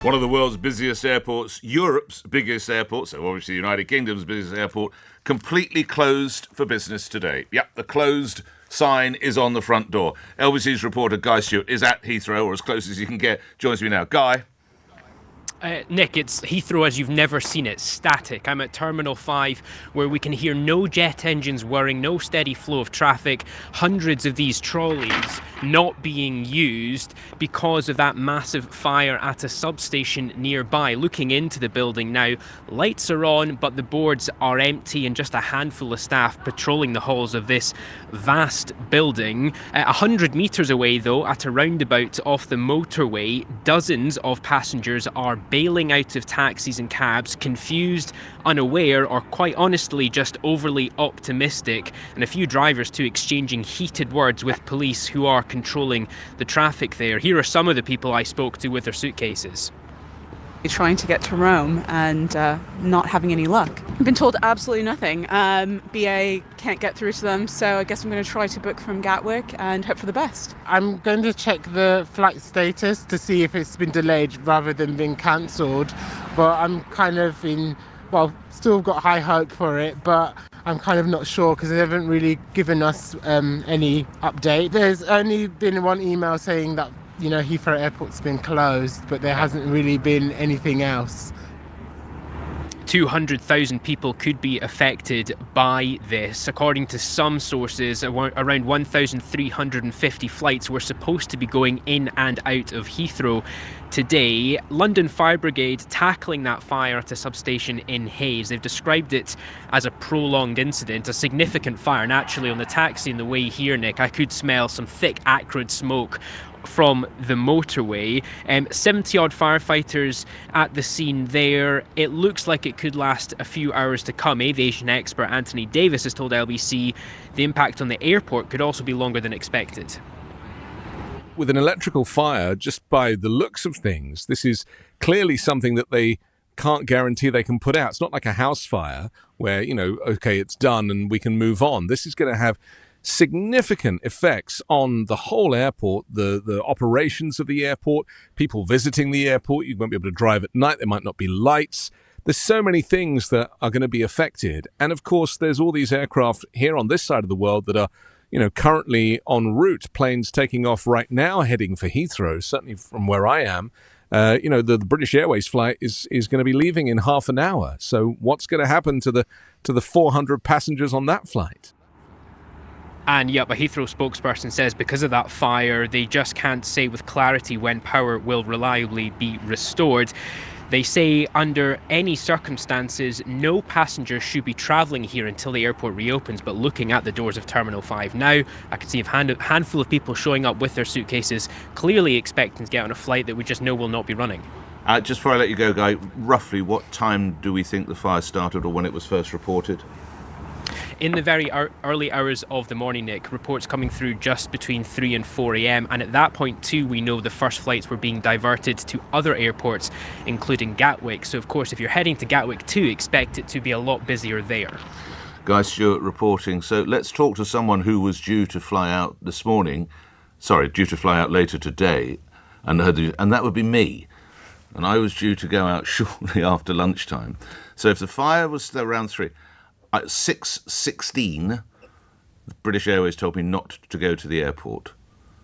One of the world's busiest airports, Europe's biggest airport, so obviously the United Kingdom's busiest airport, completely closed for business today. Yep, the closed sign is on the front door. LBC's reporter Guy Stewart is at Heathrow, or as close as you can get. Joins me now. Guy? Nick, it's Heathrow as you've never seen it, static. I'm at Terminal 5 where we can hear no jet engines whirring, no steady flow of traffic, hundreds of these trolleys not being used because of that massive fire at a substation nearby. Looking into the building now, lights are on but the boards are empty and just a handful of staff patrolling the halls of this vast building. 100 metres away though, at a roundabout off the motorway, dozens of passengers are bailing out of taxis and cabs, confused, unaware, or quite honestly just overly optimistic, and a few drivers too exchanging heated words with police who are controlling the traffic there. Here are some of the people I spoke to with their suitcases. Trying to get to Rome and not having any luck. I've been told absolutely nothing. BA can't get through to them, so I guess I'm going to try to book from Gatwick and hope for the best. I'm going to check the flight status to see if it's been delayed rather than being cancelled, but I'm kind of still got high hope for it, but I'm kind of not sure because they haven't really given us any update. There's only been one email saying that Heathrow Airport's been closed, but there hasn't really been anything else. 200,000 people could be affected by this. According to some sources, around 1,350 flights were supposed to be going in and out of Heathrow today. London Fire Brigade tackling that fire at a substation in Hayes. They've described it as a prolonged incident, a significant fire. And actually on the taxi on the way here, Nick, I could smell some thick acrid smoke from the motorway. 70-odd firefighters at the scene there. It looks like it could last a few hours to come. Aviation expert Anthony Davis has told LBC the impact on the airport could also be longer than expected. With an electrical fire, just by the looks of things, this is clearly something that they can't guarantee they can put out. It's not like a house fire where, okay, it's done and we can move on. This is going to have significant effects on the whole airport, the operations of the airport, people visiting the airport. You won't be able to drive at night. There might not be lights. There's so many things that are going to be affected. And of course, there's all these aircraft here on this side of the world that are, currently en route, planes taking off right now, heading for Heathrow, certainly from where I am. The British Airways flight is going to be leaving in half an hour. So what's going to happen to the 400 passengers on that flight? And yep, a Heathrow spokesperson says because of that fire, they just can't say with clarity when power will reliably be restored. They say under any circumstances, no passengers should be travelling here until the airport reopens. But looking at the doors of Terminal 5 now, I can see a handful of people showing up with their suitcases, clearly expecting to get on a flight that we just know will not be running. Just before I let you go, Guy, roughly what time do we think the fire started or when it was first reported? In the very early hours of the morning, Nick, reports coming through just between 3 and 4 a.m. And at that point, too, we know the first flights were being diverted to other airports, including Gatwick. So, of course, if you're heading to Gatwick too, expect it to be a lot busier there. Guy Stewart reporting. So let's talk to someone who was due to fly out later today, and that would be me. And I was due to go out shortly after lunchtime. So if the fire was around 3... At 6:16, British Airways told me not to go to the airport.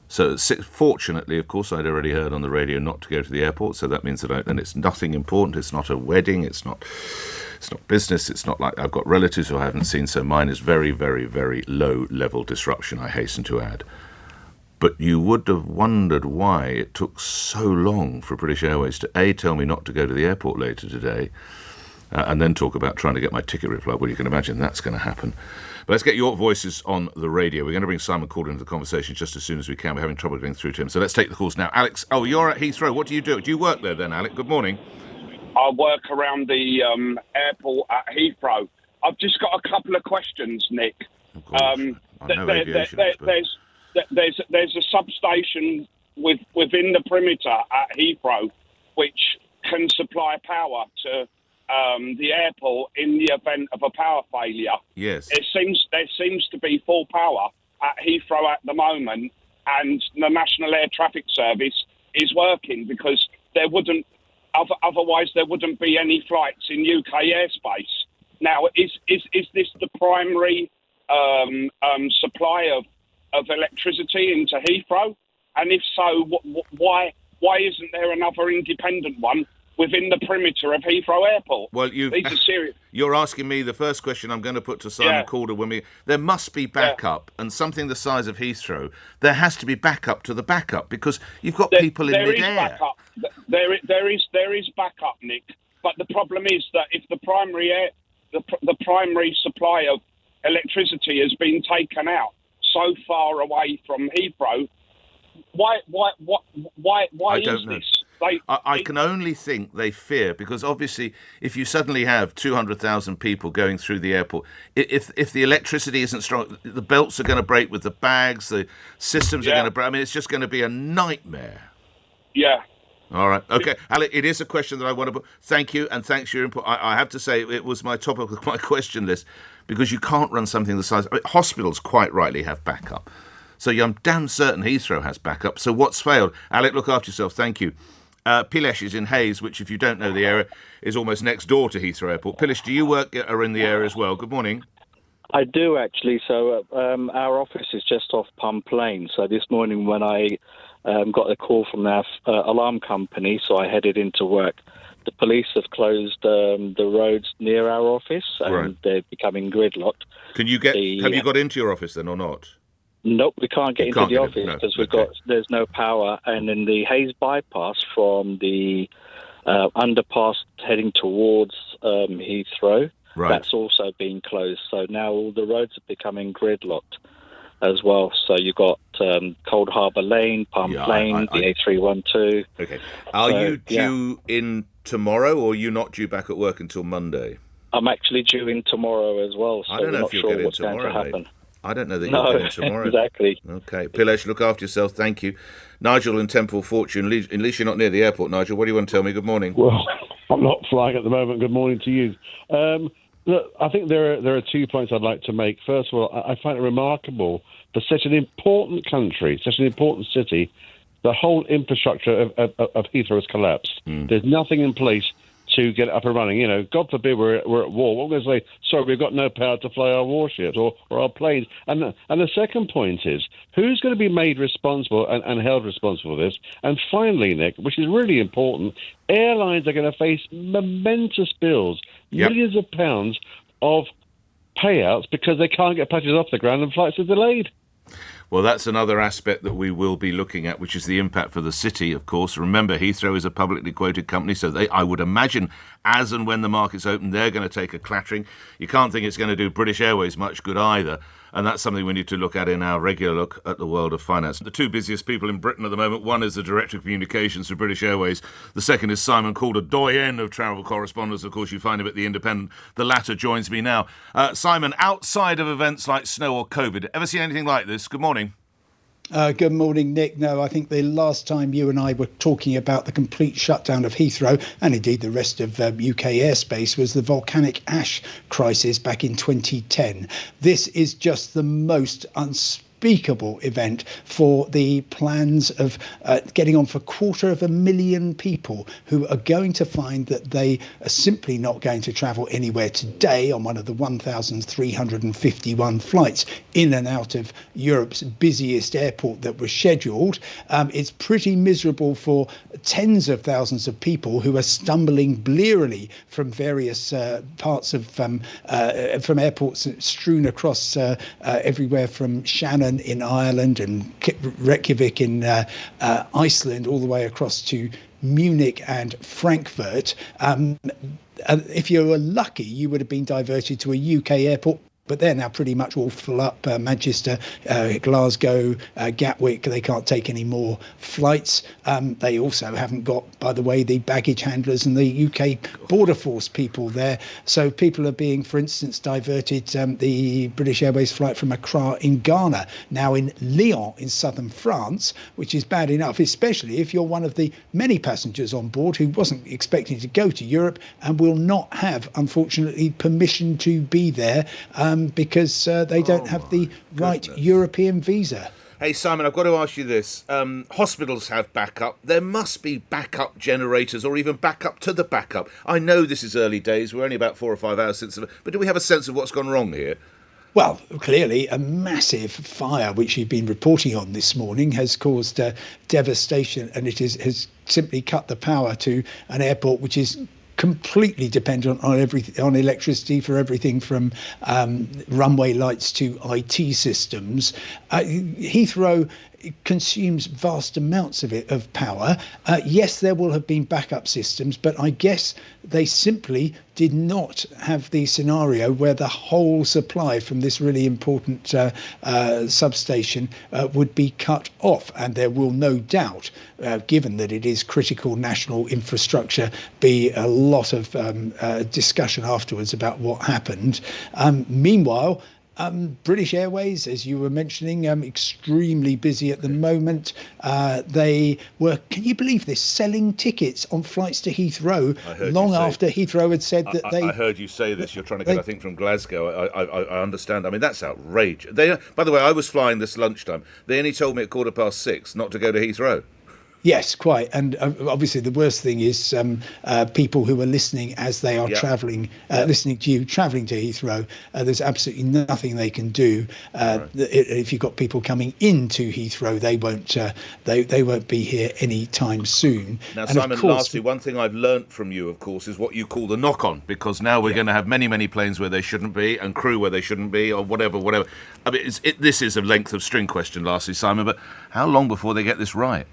So fortunately, of course, I'd already heard on the radio not to go to the airport, so that means that and it's nothing important. It's not a wedding. It's not business. It's not like I've got relatives who I haven't seen, so mine is very, very, very low-level disruption, I hasten to add. But you would have wondered why it took so long for British Airways to, A, tell me not to go to the airport later today, and then talk about trying to get my ticket replied. Well, you can imagine that's going to happen. But let's get your voices on the radio. We're going to bring Simon Calder into the conversation just as soon as we can. We're having trouble getting through to him. So let's take the calls now. Alex, you're at Heathrow. What do you do? Do you work there then, Alex? Good morning. I work around the airport at Heathrow. I've just got a couple of questions, Nick. I'm no aviation expert. There's a substation within the perimeter at Heathrow which can supply power to the airport in the event of a power failure. Yes. There seems to be full power at Heathrow at the moment, and the National Air Traffic Service is working because there wouldn't Otherwise, there wouldn't be any flights in UK airspace. Now, is this the primary supply of electricity into Heathrow? And if so, why isn't there another independent one within the perimeter of Heathrow Airport? Well, These are serious. You're asking me the first question I'm going to put to Simon Calder there must be backup, and something the size of Heathrow, there has to be backup to the backup, because you've got people in midair. There is backup, Nick. But the problem is that if the primary supply of electricity has been taken out so far away from Heathrow, why is this? I can only think they fear, because obviously if you suddenly have 200,000 people going through the airport, if the electricity isn't strong, the belts are going to break with the bags, the systems are going to break. I mean, it's just going to be a nightmare. Yeah. All right. Okay. Alec, it is a question that I want to put. Thank you, and thanks for your input. I have to say it was my topic of my question list, because you can't run something the size... hospitals quite rightly have backup. So I'm damn certain Heathrow has backup. So what's failed? Alec, look after yourself. Thank you. Pilesh is in Hayes, which, if you don't know the area, is almost next door to Heathrow Airport. Pilesh, do you are in the area as well? Good morning. I do, actually. So our office is just off Pump Lane. So this morning when I got a call from our alarm company, so I headed into work, the police have closed the roads near our office, and they're becoming gridlocked. Can you have you got into your office then or not? Nope, we can't get into the office because there's no power. And in the Hayes bypass from the underpass heading towards Heathrow, that's also been closed. So now all the roads are becoming gridlocked as well. So you've got Cold Harbour Lane, Pump Lane, the A312. Okay. Are you due in tomorrow, or are you not due back at work until Monday? I'm actually due in tomorrow as well, so I don't know we're not if you'll sure get what's in going tomorrow, to happen. mate. I don't know that you'll get in tomorrow. Exactly. Okay. Pilesh, look after yourself. Thank you. Nigel in Temple Fortune. At least you're not near the airport, Nigel. What do you want to tell me? Good morning. Well, I'm not flying at the moment. Good morning to you. Look, I think there are 2 points I'd like to make. First of all, I find it remarkable for such an important country, such an important city, the whole infrastructure of Heathrow has collapsed. There's nothing in place to get it up and running. You know, God forbid we're at war. What we're going to say, sorry, we've got no power to fly our warships or our planes. And the second point is, who's going to be made responsible and held responsible for this? And finally, Nick, which is really important, airlines are going to face momentous bills, millions of pounds of payouts because they can't get passengers off the ground and flights are delayed. Well, that's another aspect that we will be looking at, which is the impact for the city, of course. Remember, Heathrow is a publicly quoted company, so I would imagine, as and when the markets open, they're going to take a clattering. You can't think it's going to do British Airways much good either, and that's something we need to look at in our regular look at the world of finance. The two busiest people in Britain at the moment, one is the Director of Communications for British Airways, the second is Simon Calder, doyen of travel correspondents. Of course, you find him at The Independent. The latter joins me now. Simon, outside of events like snow or COVID, ever seen anything like this? Good morning. Good morning, Nick. No, I think the last time you and I were talking about the complete shutdown of Heathrow, and indeed the rest of UK airspace, was the volcanic ash crisis back in 2010. This is just the most unspeakable event for the plans of getting on for 250,000 people who are going to find that they are simply not going to travel anywhere today on one of the 1,351 flights in and out of Europe's busiest airport that was scheduled. It's pretty miserable for tens of thousands of people who are stumbling blearily from various parts of from airports strewn across everywhere from Shannon in Ireland and Reykjavik in Iceland, all the way across to Munich and Frankfurt. If you were lucky, you would have been diverted to a UK airport, but they're now pretty much all full up. Manchester, Glasgow, Gatwick, they can't take any more flights. They also haven't got, by the way, the baggage handlers and the UK Border Force people there. So people are being, for instance, diverted. The British Airways flight from Accra in Ghana, now in Lyon in southern France, which is bad enough, especially if you're one of the many passengers on board who wasn't expecting to go to Europe and will not have, unfortunately, permission to be there because they don't have the right European visa. Hey, Simon, I've got to ask you this. Hospitals have backup. There must be backup generators or even backup to the backup. I know this is early days. We're only about 4 or 5 hours since, but do we have a sense of what's gone wrong here? Well, clearly a massive fire, which you've been reporting on this morning, has caused devastation, and has simply cut the power to an airport which is completely dependent on electricity for everything from runway lights to IT systems. Heathrow consumes vast amounts of power. Yes, there will have been backup systems, but I guess they simply did not have the scenario where the whole supply from this really important substation would be cut off. And there will no doubt, given that it is critical national infrastructure, be a lot of discussion afterwards about what happened. Meanwhile, British Airways, as you were mentioning, extremely busy at the moment. They were, can you believe this, selling tickets on flights to Heathrow long after Heathrow had said that they... I heard you say this. You're trying to get, I think, from Glasgow. I understand. I mean, that's outrageous. By the way, I was flying this lunchtime. They only told me at 6:15 not to go to Heathrow. Yes, quite. And obviously the worst thing is people who are listening as they are travelling, listening to you travelling to Heathrow. There's absolutely nothing they can do. If you've got people coming into Heathrow, they won't be here any time soon. Now, and Simon, of course, lastly, one thing I've learnt from you, of course, is what you call the knock-on, because now we're going to have many, many planes where they shouldn't be and crew where they shouldn't be, or whatever. I mean, this is a length of string question, lastly, Simon, but how long before they get this right?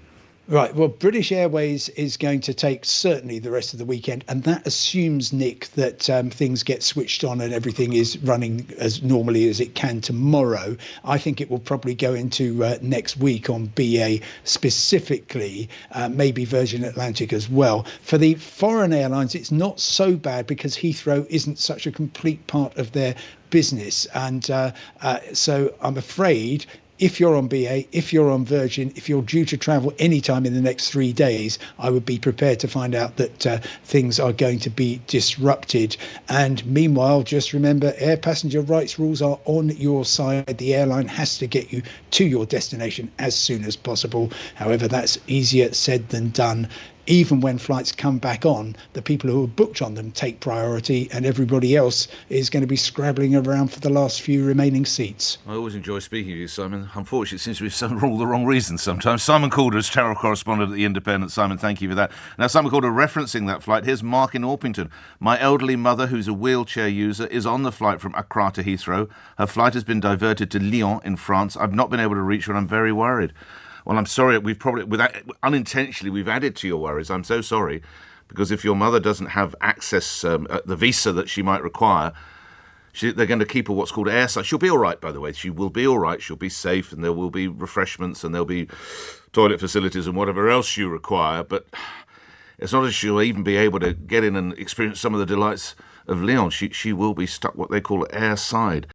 Right. Well, British Airways is going to take certainly the rest of the weekend, and that assumes, Nick, that things get switched on and everything is running as normally as it can tomorrow. I think it will probably go into next week on BA specifically, maybe Virgin Atlantic as well. For the foreign airlines, it's not so bad because Heathrow isn't such a complete part of their business. And so I'm afraid, if you're on BA, if you're on Virgin, if you're due to travel anytime in the next 3 days, I would be prepared to find out that things are going to be disrupted. And meanwhile, just remember, air passenger rights rules are on your side. The airline has to get you to your destination as soon as possible. However, that's easier said than done. Even when flights come back on, the people who are booked on them take priority, and everybody else is going to be scrabbling around for the last few remaining seats. I always enjoy speaking to you, Simon. Unfortunately, it seems to be for all the wrong reasons sometimes. Simon Calder is Travel Correspondent at The Independent. Simon, thank you for that. Now, Simon Calder, referencing that flight, here's Mark in Orpington. My elderly mother, who's a wheelchair user, is on the flight from Accra to Heathrow. Her flight has been diverted to Lyon in France. I've not been able to reach her, and I'm very worried. Well, I'm sorry, we've probably, unintentionally, we've added to your worries. I'm so sorry, because if your mother doesn't have access, the visa that she might require, they're going to keep her what's called airside. She'll be all right, by the way. She will be all right. She'll be safe, and there will be refreshments, and there'll be toilet facilities and whatever else you require. But it's not as she'll even be able to get in and experience some of the delights of Lyon. She will be stuck what they call airside.